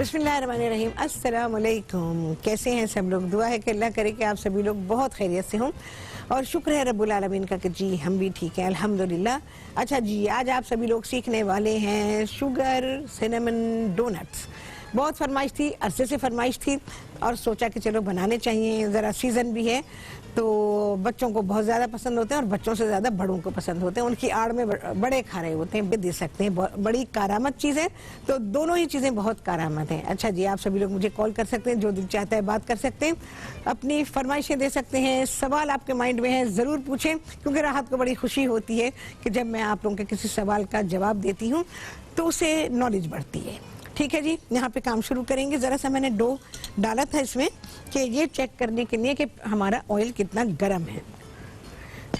बिस्मिल्लाहिर्रहमानिर्रहीम। अस्सलाम वालेकुम। कैसे हैं सब लोग? दुआ है कि अल्लाह करे कि आप सभी लोग बहुत खैरियत से हों और शुक्र है रब्बुल आलमीन का कि जी हम भी ठीक हैं अल्हम्दुलिल्लाह। अच्छा जी, आज आप सभी लोग सीखने वाले हैं शुगर सिनेमन डोनट्स। बहुत फरमाइश थी, अरसे से फरमाइश थी और सोचा कि चलो बनाने चाहिए, ज़रा सीज़न भी है तो बच्चों को बहुत ज़्यादा पसंद होते हैं और बच्चों से ज़्यादा बड़ों को पसंद होते हैं। उनकी आड़ में बड़े खा रहे होते हैं, दे सकते हैं। बड़ी कारामद चीज़ है, तो दोनों ही चीज़ें बहुत कारामद हैं। अच्छा जी, आप सभी लोग मुझे कॉल कर सकते हैं, जो दिल चाहता है बात कर सकते हैं, अपनी फरमाइशें दे सकते हैं, सवाल आपके माइंड में है ज़रूर पूछें, क्योंकि राहत को बड़ी खुशी होती है कि जब मैं आप लोगों के किसी सवाल का जवाब देती हूँ तो उससे नॉलेज बढ़ती है। ठीक है जी, यहाँ पे काम शुरू करेंगे। ज़रा सा मैंने डो डाला था इसमें कि ये चेक करने के लिए कि हमारा ऑयल कितना गर्म है।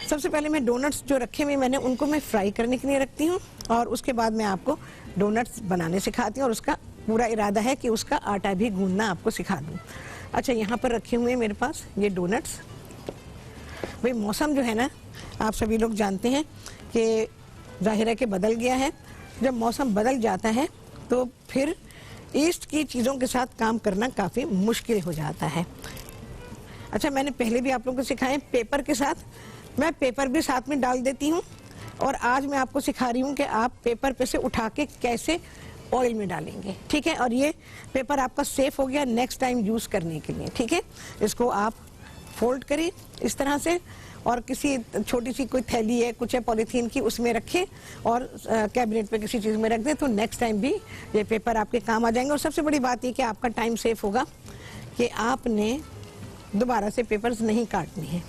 सबसे पहले मैं डोनट्स जो रखे हुए मैंने उनको मैं फ्राई करने के लिए रखती हूँ और उसके बाद मैं आपको डोनट्स बनाने सिखाती हूँ और उसका पूरा इरादा है कि उसका आटा भी गूंदना आपको सिखा दूँ। अच्छा, यहाँ पर रखे हुए मेरे पास ये डोनट्स। भाई मौसम जो है ना, आप सभी लोग जानते हैं कि ज़ाहिर है कि बदल गया है। जब मौसम बदल जाता है तो फिर ईस्ट की चीज़ों के साथ काम करना काफ़ी मुश्किल हो जाता है। अच्छा, मैंने पहले भी आप लोगों को सिखाए पेपर के साथ, मैं पेपर भी साथ में डाल देती हूँ और आज मैं आपको सिखा रही हूँ कि आप पेपर पे से उठा के कैसे ऑयल में डालेंगे। ठीक है, और ये पेपर आपका सेफ हो गया नेक्स्ट टाइम यूज़ करने के लिए। ठीक है, इसको आप फोल्ड करें इस तरह से और किसी छोटी सी कोई थैली है, कुछ है पॉलीथीन की, उसमें रखें और कैबिनेट पे किसी चीज़ में रख दें तो नेक्स्ट टाइम भी ये पेपर आपके काम आ जाएंगे। और सबसे बड़ी बात ये कि आपका टाइम सेफ होगा कि आपने दोबारा से पेपर्स नहीं काटने हैं।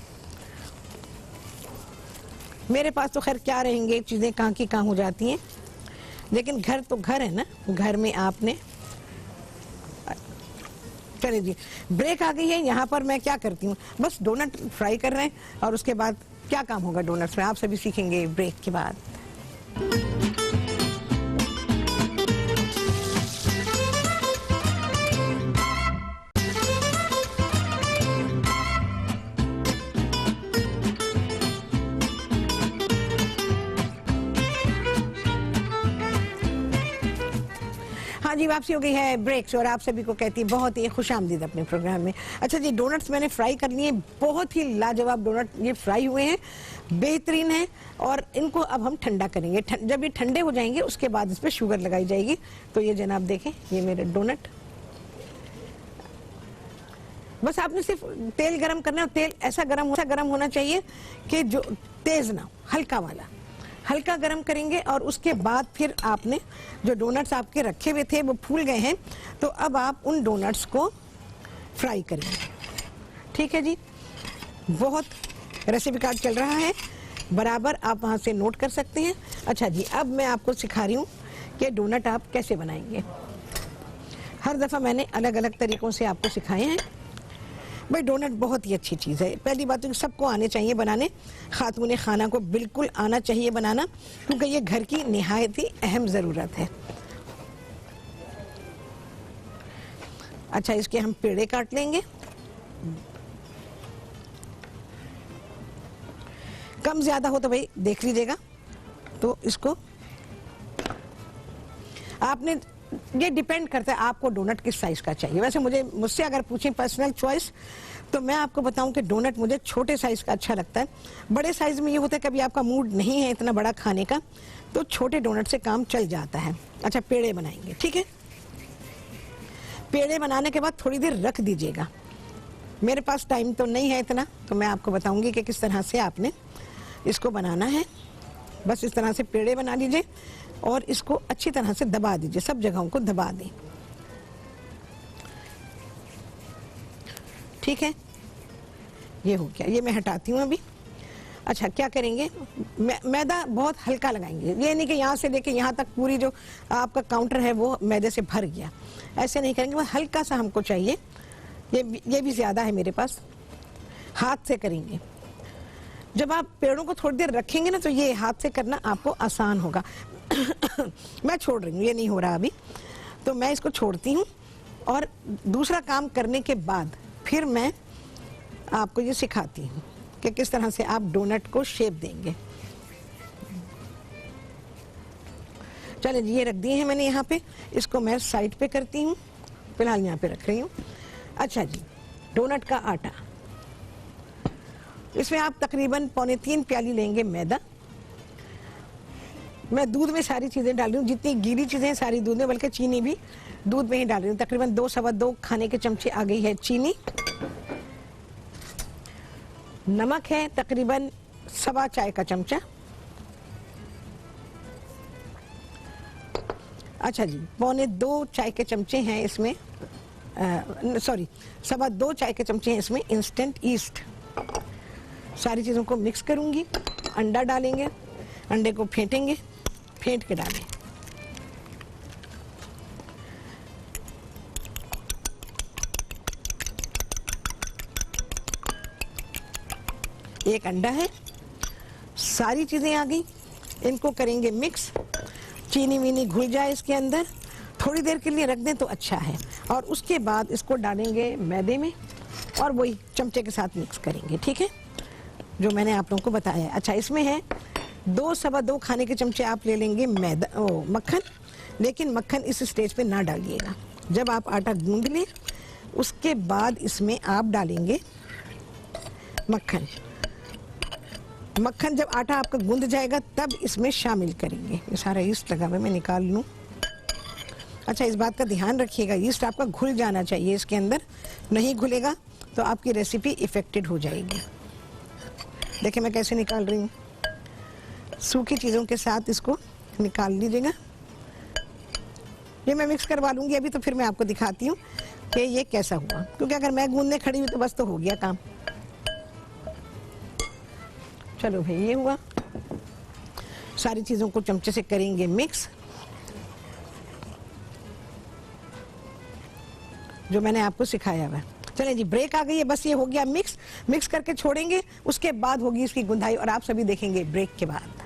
मेरे पास तो खैर क्या रहेंगे, चीज़ें कहाँ की कहाँ हो जाती हैं, लेकिन घर तो घर है ना, घर में आपने। चलिए जी, ब्रेक आ गई है। यहाँ पर मैं क्या करती हूँ, बस डोनट फ्राई कर रहे हैं और उसके बाद क्या काम होगा डोनट्स में आप सभी सीखेंगे ब्रेक के बाद। हाँ जी, वापसी हो गई है ब्रेक से और आप सभी को कहती है बहुत ही खुशामदीद अपने प्रोग्राम में। अच्छा जी, डोनट्स मैंने फ्राई कर लिए, बहुत ही लाजवाब डोनट ये फ्राई हुए हैं, बेहतरीन है। और इनको अब हम ठंडा करेंगे। जब ये ठंडे हो जाएंगे उसके बाद इस पर शुगर लगाई जाएगी। तो ये जनाब देखें, ये मेरे डोनट, बस आपने सिर्फ तेल गरम करना है। तेल ऐसा गरम होना चाहिए कि जो तेज ना हो, हल्का वाला, हल्का गरम करेंगे। और उसके बाद फिर आपने जो डोनट्स आपके रखे हुए थे वो फूल गए हैं, तो अब आप उन डोनट्स को फ्राई करेंगे। ठीक है जी, बहुत रेसिपी कार्ड चल रहा है बराबर, आप वहाँ से नोट कर सकते हैं। अच्छा जी, अब मैं आपको सिखा रही हूँ कि डोनट आप कैसे बनाएंगे। हर दफ़ा मैंने अलग अलग तरीक़ों से आपको सिखाए हैं। भाई डोनट बहुत ही अच्छी चीज़ है। पहली बात तो सबको आने चाहिए बनाने, खातून खाना को बिल्कुल आना चाहिए बनाना, क्योंकि ये घर की निहायत ही अहम ज़रूरत है। अच्छा, इसके हम पेड़े काट लेंगे। कम ज़्यादा हो तो भाई देख लीजिएगा। तो इसको आपने, ये डिपेंड करता है आपको डोनट किस साइज का चाहिए। वैसे मुझसे अगर पूछें पर्सनल चॉइस तो मैं आपको बताऊं कि डोनट मुझे छोटे साइज का अच्छा लगता है। बड़े साइज में ये होता है कभी आपका मूड नहीं है इतना बड़ा खाने का, तो छोटे डोनट से काम चल जाता है। अच्छा, पेड़े बनाएंगे। ठीक है, पेड़े बनाने के बाद थोड़ी देर रख दीजिएगा। मेरे पास टाइम तो नहीं है इतना, तो मैं आपको बताऊंगी कि किस तरह से आपने इसको बनाना है। बस इस तरह से पेड़े बना लीजिए और इसको अच्छी तरह से दबा दीजिए, सब जगहों को दबा दें। ठीक है, ये हो गया, ये मैं हटाती हूँ अभी। अच्छा, क्या करेंगे, मैदा बहुत हल्का लगाएंगे। ये नहीं कि यहाँ से लेके यहाँ तक पूरी जो आपका काउंटर है वो मैदे से भर गया, ऐसे नहीं करेंगे। बहुत हल्का सा हमको चाहिए। ये भी ज़्यादा है मेरे पास। हाथ से करेंगे। जब आप पेड़ों को थोड़ी देर रखेंगे ना तो ये हाथ से करना आपको आसान होगा। मैं छोड़ रही हूँ, ये नहीं हो रहा अभी, तो मैं इसको छोड़ती हूँ और दूसरा काम करने के बाद फिर मैं आपको ये सिखाती हूँ कि किस तरह से आप डोनट को शेप देंगे। चलिए, ये रख दिए हैं मैंने यहाँ पे, इसको मैं साइड पे करती हूँ फिलहाल यहाँ पे रख रही हूँ। अच्छा जी, डोनट का आटा, इसमें आप तकरीबन 3.25 प्याली लेंगे मैदा। मैं दूध में सारी चीज़ें डाल रही हूँ, जितनी गीली चीज़ें हैं सारी दूध में, बल्कि चीनी भी दूध में ही डाल रही हूँ। तकरीबन 2-2.25 खाने के चमचे आ गई है चीनी। नमक है तकरीबन 1.25 चाय का चमचा। अच्छा जी, 1.25 चाय के चमचे हैं इसमें, सॉरी 2.25 चाय के चमचे हैं इसमें इंस्टेंट ईस्ट। सारी चीज़ों को मिक्स करूंगी। अंडा डालेंगे, अंडे को फेंटेंगे, फेंट के डालें। एक अंडा है, सारी चीज़ें आ गई, इनको करेंगे मिक्स। चीनी वीनी घुल जाए इसके अंदर, थोड़ी देर के लिए रख दें तो अच्छा है। और उसके बाद इसको डालेंगे मैदे में और वही चमचे के साथ मिक्स करेंगे, ठीक है, जो मैंने आप लोगों को बताया है। अच्छा, इसमें है 2-2.25 खाने के चमचे आप ले लेंगे मक्खन, लेकिन मक्खन इस स्टेज पे ना डालिएगा। जब आप आटा गूंद लें उसके बाद इसमें आप डालेंगे मक्खन। मक्खन जब आटा आपका गूंद जाएगा तब इसमें शामिल करेंगे। ये सारा ईस्ट लगा हुआ है, मैं निकाल लूँ। अच्छा, इस बात का ध्यान रखिएगा, ईस्ट आपका घुल जाना चाहिए इसके अंदर, नहीं घुलेगा तो आपकी रेसिपी इफेक्टेड हो जाएगी। देखिए मैं कैसे निकाल रही हूँ, सूखी चीज़ों के साथ इसको निकाल लीजिएगा। ये मैं मिक्स करवा लूँगी अभी, तो फिर मैं आपको दिखाती हूँ कि ये कैसा हुआ, क्योंकि अगर मैं गूंदने खड़ी हुई तो बस तो हो गया काम। चलो भाई, ये हुआ। सारी चीज़ों को चमचे से करेंगे मिक्स, जो मैंने आपको सिखाया हुआ। चलें जी, ब्रेक आ गई है, बस ये हो गया मिक्स। मिक्स करके छोड़ेंगे, उसके बाद होगी इसकी गुंदाई और आप सभी देखेंगे ब्रेक के बाद।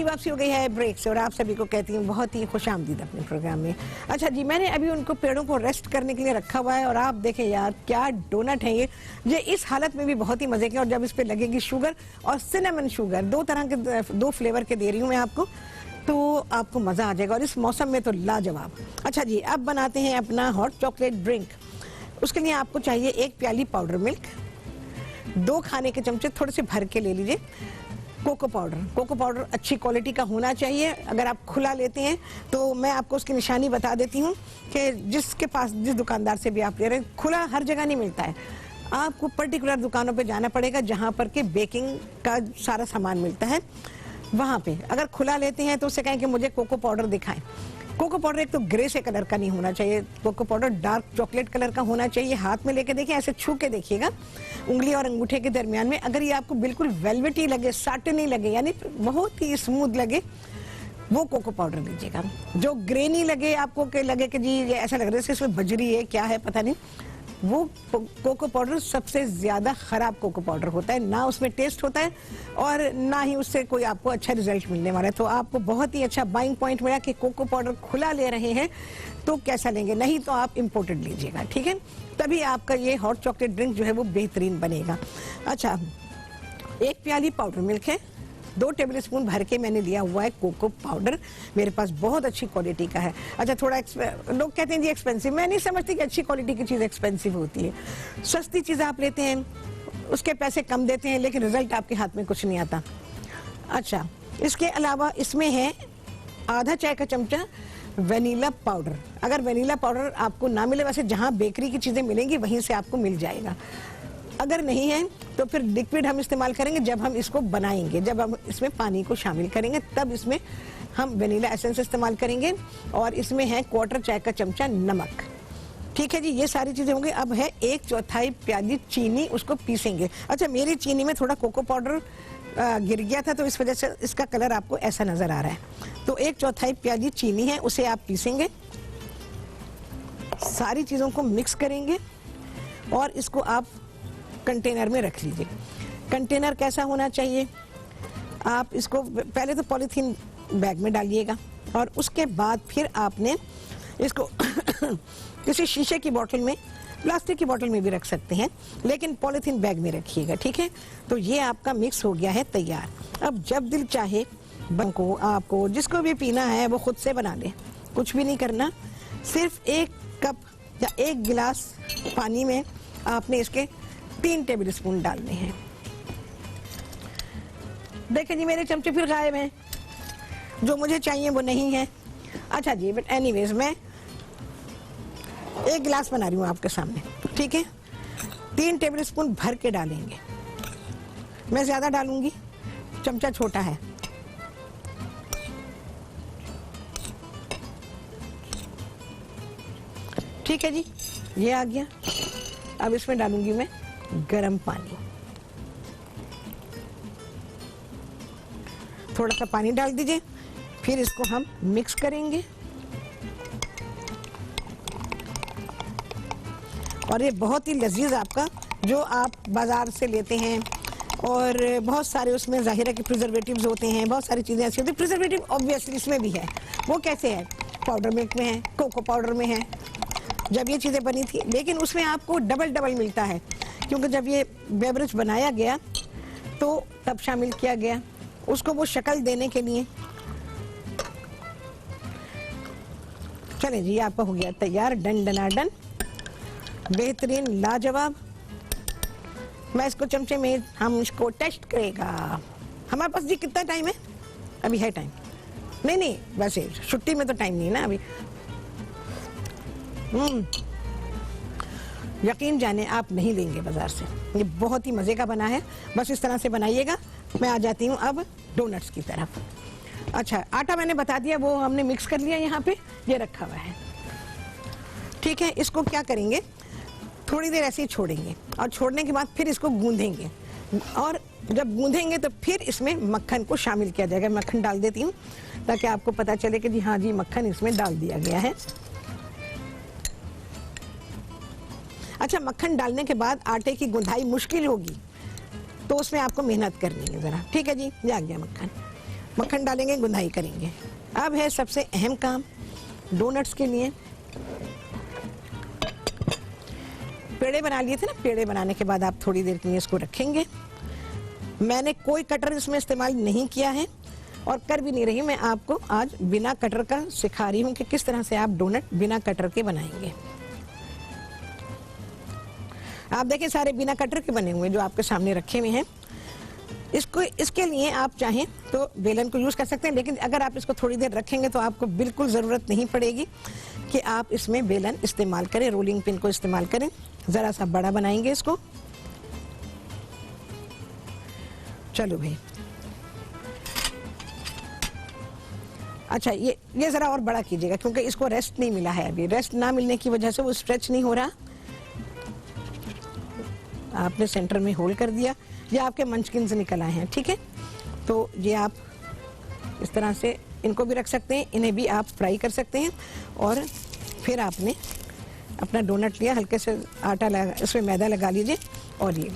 वापसी हो गई है ब्रेक से और आप सभी को कहती हूँ बहुत ही खुशामदीद अपने प्रोग्राम में। अच्छा जी, मैंने अभी उनको पेड़ों को रेस्ट करने के लिए रखा हुआ है और आप देखें यार क्या डोनट है ये इस हालत में भी बहुत ही मजे के। और जब इस पे लगेगी शुगर और सिनेमन शुगर, 2 तरह के 2 फ्लेवर के दे रही हूँ मैं आपको, तो आपको मजा आ जाएगा और इस मौसम में तो लाजवाब। अच्छा जी, अब बनाते हैं अपना हॉट चॉकलेट ड्रिंक। उसके लिए आपको चाहिए 1 प्याली पाउडर मिल्क, 2 खाने के चमचे थोड़े से भर के ले लीजिए कोको पाउडर। कोको पाउडर अच्छी क्वालिटी का होना चाहिए। अगर आप खुला लेते हैं तो मैं आपको उसकी निशानी बता देती हूँ कि जिसके पास, जिस दुकानदार से भी आप ले रहे हैं, खुला हर जगह नहीं मिलता है। आपको पर्टिकुलर दुकानों पे जाना पड़ेगा जहाँ पर के बेकिंग का सारा सामान मिलता है, वहाँ पे। अगर खुला लेते हैं तो उससे कहें कि मुझे कोको पाउडर दिखाएं। कोको पाउडर एक तो ग्रे से कलर का नहीं होना चाहिए, cocoa powder dark chocolate colour का होना चाहिए। हाथ में लेके देखिए, ऐसे छू के देखिएगा उंगली और अंगूठे के दरमियान में। अगर ये आपको बिल्कुल वेलवेटी लगे, साटनी लगे, यानी बहुत ही स्मूथ लगे, वो कोको पाउडर लीजिएगा। जो ग्रे नहीं लगे आपको, के लगे कि जी ये ऐसा लग रहा है इसमें बजरी है, क्या है पता नहीं, वो कोको पाउडर सबसे ज़्यादा ख़राब कोको पाउडर होता है। ना उसमें टेस्ट होता है और ना ही उससे कोई आपको अच्छा रिजल्ट मिलने वाला है। तो आपको बहुत ही अच्छा बाइंग पॉइंट मिला कि कोको पाउडर खुला ले रहे हैं तो कैसा लेंगे, नहीं तो आप इम्पोर्टेड लीजिएगा, ठीक है, तभी आपका ये हॉट चॉकलेट ड्रिंक जो है वो बेहतरीन बनेगा। अच्छा, 1 प्याली पाउडर मिल्क है, 2 टेबल स्पून भर के मैंने लिया हुआ है कोको पाउडर, मेरे पास बहुत अच्छी क्वालिटी का है। अच्छा, थोड़ा लोग कहते हैं जी एक्सपेंसिव, मैं नहीं समझती कि अच्छी क्वालिटी की चीज़ एक्सपेंसिव होती है। सस्ती चीज़ आप लेते हैं, उसके पैसे कम देते हैं, लेकिन रिजल्ट आपके हाथ में कुछ नहीं आता। अच्छा, इसके अलावा इसमें है आधा चाय का चमचा वनीला पाउडर। अगर वनीला पाउडर आपको ना मिले, वैसे जहाँ बेकरी की चीज़ें मिलेंगी वहीं से आपको मिल जाएगा। अगर नहीं है तो फिर लिक्विड हम इस्तेमाल करेंगे जब हम इसको बनाएंगे, जब हम इसमें पानी को शामिल करेंगे तब इसमें हम वनीला एसेंस इस्तेमाल करेंगे। और इसमें है 1/4 चाय का चमचा नमक, ठीक है जी, ये सारी चीज़ें होंगी। अब है 1/4 प्याली चीनी, उसको पीसेंगे। अच्छा, मेरी चीनी में थोड़ा कोको पाउडर गिर गया था तो इस वजह से इसका कलर आपको ऐसा नज़र आ रहा है। तो 1/4 प्याली चीनी है, उसे आप पीसेंगे। सारी चीज़ों को मिक्स करेंगे और इसको आप कंटेनर में रख लीजिए। कंटेनर कैसा होना चाहिए, आप इसको पहले तो पॉलीथीन बैग में डालिएगा, और उसके बाद फिर आपने इसको किसी शीशे की बोतल में, प्लास्टिक की बोतल में भी रख सकते हैं, लेकिन पॉलीथीन बैग में रखिएगा, ठीक है। तो ये आपका मिक्स हो गया है तैयार। अब जब दिल चाहे को आपको जिसको भी पीना है वो खुद से बना ले, कुछ भी नहीं करना। सिर्फ 1 कप या 1 गिलास पानी में आपने इसके 3 टेबल स्पून डालने हैं। देखें जी मेरे चमचे फिर गायब हैं, जो मुझे चाहिए वो नहीं है। अच्छा जी, बट एनीवेज मैं 1 गिलास बना रही हूँ आपके सामने, ठीक है। 3 टेबल स्पून भर के डालेंगे, मैं ज्यादा डालूंगी, चमचा छोटा है। ठीक है जी, ये आ गया। अब इसमें डालूंगी मैं गरम पानी, थोड़ा सा पानी डाल दीजिए, फिर इसको हम मिक्स करेंगे। और ये बहुत ही लजीज आपका, जो आप बाजार से लेते हैं, और बहुत सारे उसमें जाहिर है कि प्रिजर्वेटिव्स होते हैं, बहुत सारी चीज़ें ऐसी होती हैं। प्रिजर्वेटिव ऑब्वियसली इसमें भी है, वो कैसे है, पाउडर मिल्क में है, कोको पाउडर में है, जब ये चीज़ें बनी थी। लेकिन उसमें आपको डबल मिलता है, क्योंकि जब ये बेवरेज बनाया गया तो तब शामिल किया गया उसको वो शक्ल देने के लिए। चले जी, आपका हो गया तैयार, डन डनाडन, बेहतरीन, लाजवाब। मैं इसको चमचे में, हम इसको टेस्ट करेगा। हमारे पास जी कितना टाइम है? अभी है टाइम? नहीं, वैसे छुट्टी में तो टाइम नहीं ना अभी। यकीन जाने आप नहीं लेंगे बाजार से, ये बहुत ही मजे का बना है। बस इस तरह से बनाइएगा। मैं आ जाती हूँ अब डोनट्स की तरफ। अच्छा, आटा मैंने बता दिया, वो हमने मिक्स कर लिया, यहाँ पे ये रखा हुआ है, ठीक है। इसको क्या करेंगे, थोड़ी देर ऐसे ही छोड़ेंगे, और छोड़ने के बाद फिर इसको गूंदेंगे, और जब गूंदेंगे तो फिर इसमें मक्खन को शामिल किया जाएगा। मक्खन डाल देती हूँ ताकि आपको पता चले कि जी हाँ जी, मक्खन इसमें डाल दिया गया है। अच्छा, मक्खन डालने के बाद आटे की गुंदाई मुश्किल होगी, तो उसमें आपको मेहनत करनी है ज़रा, ठीक है जी। ये आ गया मक्खन, मक्खन डालेंगे, गुंदाई करेंगे। अब है सबसे अहम काम डोनट्स के लिए। पेड़े बना लिए थे ना, पेड़े बनाने के बाद आप थोड़ी देर के लिए इसको रखेंगे। मैंने कोई कटर इसमें इस्तेमाल नहीं किया है, और कर भी नहीं रही। मैं आपको आज बिना कटर का सिखा रही हूँ कि किस तरह से आप डोनट बिना कटर के बनाएंगे। आप देखिए, सारे बिना कटर के बने हुए जो आपके सामने रखे हुए हैं। इसके लिए आप चाहें तो बेलन को यूज कर सकते हैं, लेकिन अगर आप इसको थोड़ी देर रखेंगे तो आपको बिल्कुल जरूरत नहीं पड़ेगी कि आप इसमें बेलन इस्तेमाल करें, रोलिंग पिन को इस्तेमाल करें। जरा सा बड़ा बनाएंगे इसको। चलो भाई, अच्छा ये जरा और बड़ा कीजिएगा, क्योंकि इसको रेस्ट नहीं मिला है अभी। रेस्ट ना मिलने की वजह से वो स्ट्रेच नहीं हो रहा। आपने सेंटर में होल्ड कर दिया, ये आपके मंचकिन से निकल आए हैं, ठीक है। तो ये आप इस तरह से इनको भी रख सकते हैं, इन्हें भी आप फ्राई कर सकते हैं। और फिर आपने अपना डोनट लिया, हल्के से आटा लगा, इसमें मैदा लगा लीजिए, और ये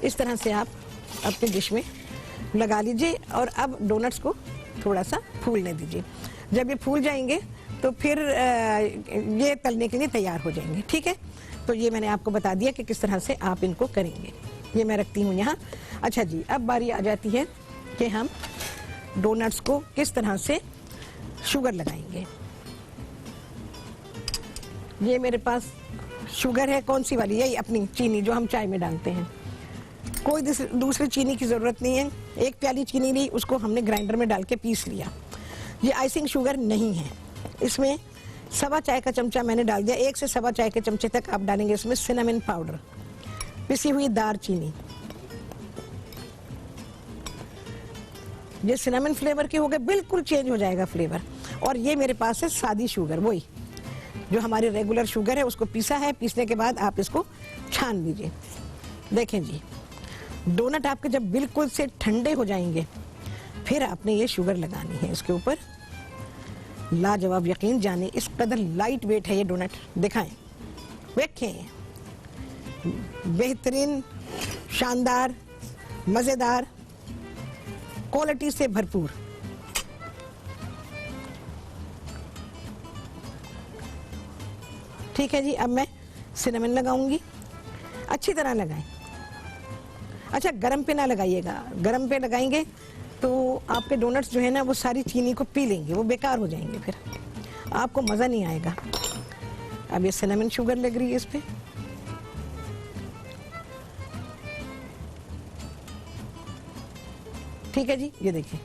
इस तरह से आप अपने डिश में लगा लीजिए। और अब डोनट्स को थोड़ा सा फूलने दीजिए। जब ये फूल जाएंगे तो फिर ये तलने के लिए तैयार हो जाएंगे, ठीक है। तो ये मैंने आपको बता दिया कि किस तरह से आप इनको करेंगे। ये मैं रखती हूँ यहाँ। अच्छा जी, अब बारी आ जाती है कि हम डोनट्स को किस तरह से शुगर लगाएंगे। ये मेरे पास शुगर है, कौन सी वाली? यही अपनी चीनी जो हम चाय में डालते हैं। कोई दूसरी चीनी की ज़रूरत नहीं है। 1 प्याली चीनी ली, उसको हमने ग्राइंडर में डाल के पीस लिया। ये आइसिंग शुगर नहीं है। इसमें 1.25 चाय का चमचा मैंने डाल दिया। 1 से 1.25 चाय के चमचे तक आप डालेंगे इसमें सिनेमन पाउडर, पिसी हुई दारचीनी। ये सिनेमन फ्लेवर के हो गए, बिल्कुल चेंज हो जाएगा फ्लेवर। और ये मेरे पास है सादी शुगर, वही जो हमारी रेगुलर शुगर है, उसको पीसा है। पीसने के बाद आप इसको छान लीजिए। देखें जी, डोनट आपके जब बिल्कुल से ठंडे हो जाएंगे, फिर आपने ये शुगर लगानी है इसके ऊपर। लाजवाब, यकीन जाने इस कदर लाइट वेट है ये डोनट। दिखाएं, देखें, बेहतरीन, शानदार, मज़ेदार। क्वालिटी से भरपूर। ठीक है जी, अब मैं सिनेमन लगाऊंगी, अच्छी तरह लगाएं। अच्छा, गरम पे ना लगाइएगा, गरम पे लगाएंगे तो आपके डोनट्स जो है ना वो सारी चीनी को पी लेंगे, वो बेकार हो जाएंगे, फिर आपको मज़ा नहीं आएगा। अब ये सिनेमन शुगर लग रही है इस पे। ठीक है जी, ये देखिए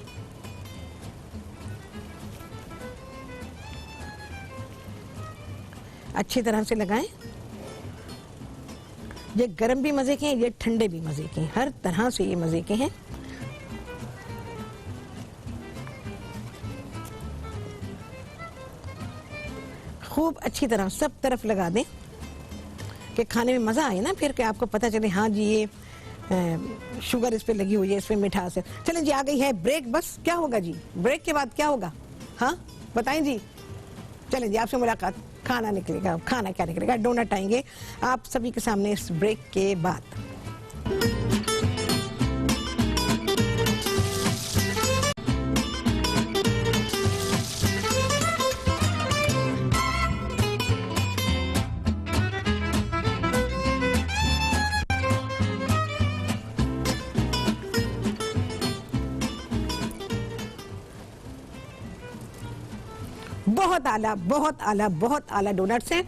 अच्छी तरह से लगाएं। ये गरम भी मजे के हैं, ये ठंडे भी मजे के हैं, हर तरह से ये मजे के हैं। खूब अच्छी तरह सब तरफ लगा दें कि खाने में मजा आए ना, फिर कि आपको पता चले हाँ जी ये शुगर इस पे लगी हुई है, इसमें मिठास है। चलें जी, आ गई है ब्रेक। बस क्या होगा जी, ब्रेक के बाद क्या होगा, हाँ बताएं जी। चलें जी, आपसे मुलाकात, खाना निकलेगा। खाना क्या निकलेगा, डोनट आएंगे आप सभी के सामने इस ब्रेक के बाद। बहुत आला, बहुत आला, बहुत आला डोनट्स हैं,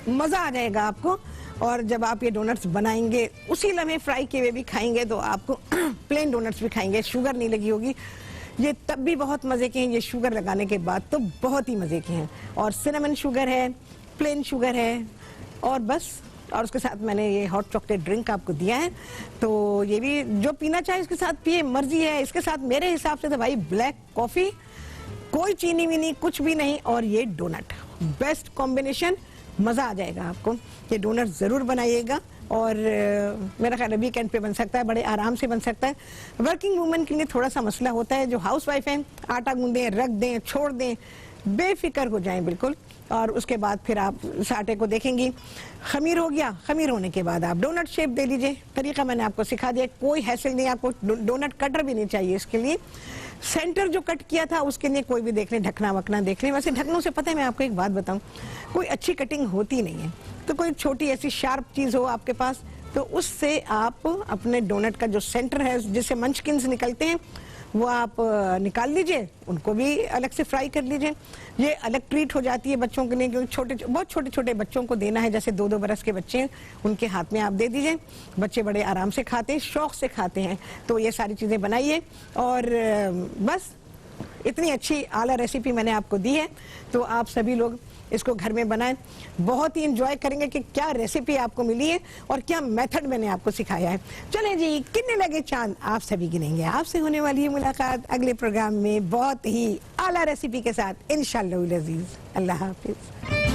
मज़ा आ जाएगा आपको। और जब आप ये डोनट्स बनाएंगे उसी लम्हे फ्राई किए हुए भी खाएंगे तो आपको प्लेन डोनट्स भी खाएंगे, शुगर नहीं लगी होगी, ये तब भी बहुत मज़े के हैं, ये शुगर लगाने के बाद तो बहुत ही मज़े के हैं। और सिनेमन शुगर है, प्लेन शुगर है, और बस, और उसके साथ मैंने ये हॉट चॉकलेट ड्रिंक आपको दिया है, तो ये भी जो पीना चाहे इसके साथ पिए, मर्जी है। इसके साथ मेरे हिसाब से तो भाई ब्लैक कॉफ़ी, कोई चीनी वीनी कुछ भी नहीं, और ये डोनट, बेस्ट कॉम्बिनेशन, मज़ा आ जाएगा आपको। ये डोनट ज़रूर बनाइएगा, और मेरा ख्याल है वीकेंड पे बन सकता है, बड़े आराम से बन सकता है। वर्किंग वूमेन के लिए थोड़ा सा मसला होता है, जो हाउस वाइफ हैं, आटा गूंदें, रख दें, छोड़ दें, बेफिक्र हो जाएं बिल्कुल। और उसके बाद फिर आप इस आटे को देखेंगी, खमीर हो गया, खमीर होने के बाद आप डोनट शेप दे लीजिए। तरीका मैंने आपको सिखा दिया, कोई हैसल नहीं, आपको डोनट कटर भी नहीं चाहिए इसके लिए। सेंटर जो कट किया था उसके लिए कोई भी देख लें, ढकना वकना देख लें। वैसे ढकनों से पता है, मैं आपको एक बात बताऊं, कोई अच्छी कटिंग होती नहीं है, तो कोई छोटी ऐसी शार्प चीज़ हो आपके पास, तो उससे आप अपने डोनट का जो सेंटर है, जिससे मंचकिन्स निकलते हैं, वो आप निकाल लीजिए, उनको भी अलग से फ्राई कर लीजिए। ये अलग ट्रीट हो जाती है बच्चों के लिए, क्योंकि बहुत छोटे छोटे बच्चों को देना है, जैसे 2-2 बरस के बच्चे हैं, उनके हाथ में आप दे दीजिए। बच्चे बड़े आराम से खाते हैं, शौक से खाते हैं। तो ये सारी चीज़ें बनाइए, और बस इतनी अच्छी आला रेसिपी मैंने आपको दी है, तो आप सभी लोग इसको घर में बनाएं, बहुत ही इंजॉय करेंगे कि क्या रेसिपी आपको मिली है और क्या मेथड मैंने आपको सिखाया है। चलें जी, कितने लगे चांद आप सभी गिनेंगे। आपसे होने वाली है मुलाकात अगले प्रोग्राम में बहुत ही आला रेसिपी के साथ, इंशाअल्लाह अज़ीज़। अल्लाह हाफिज़।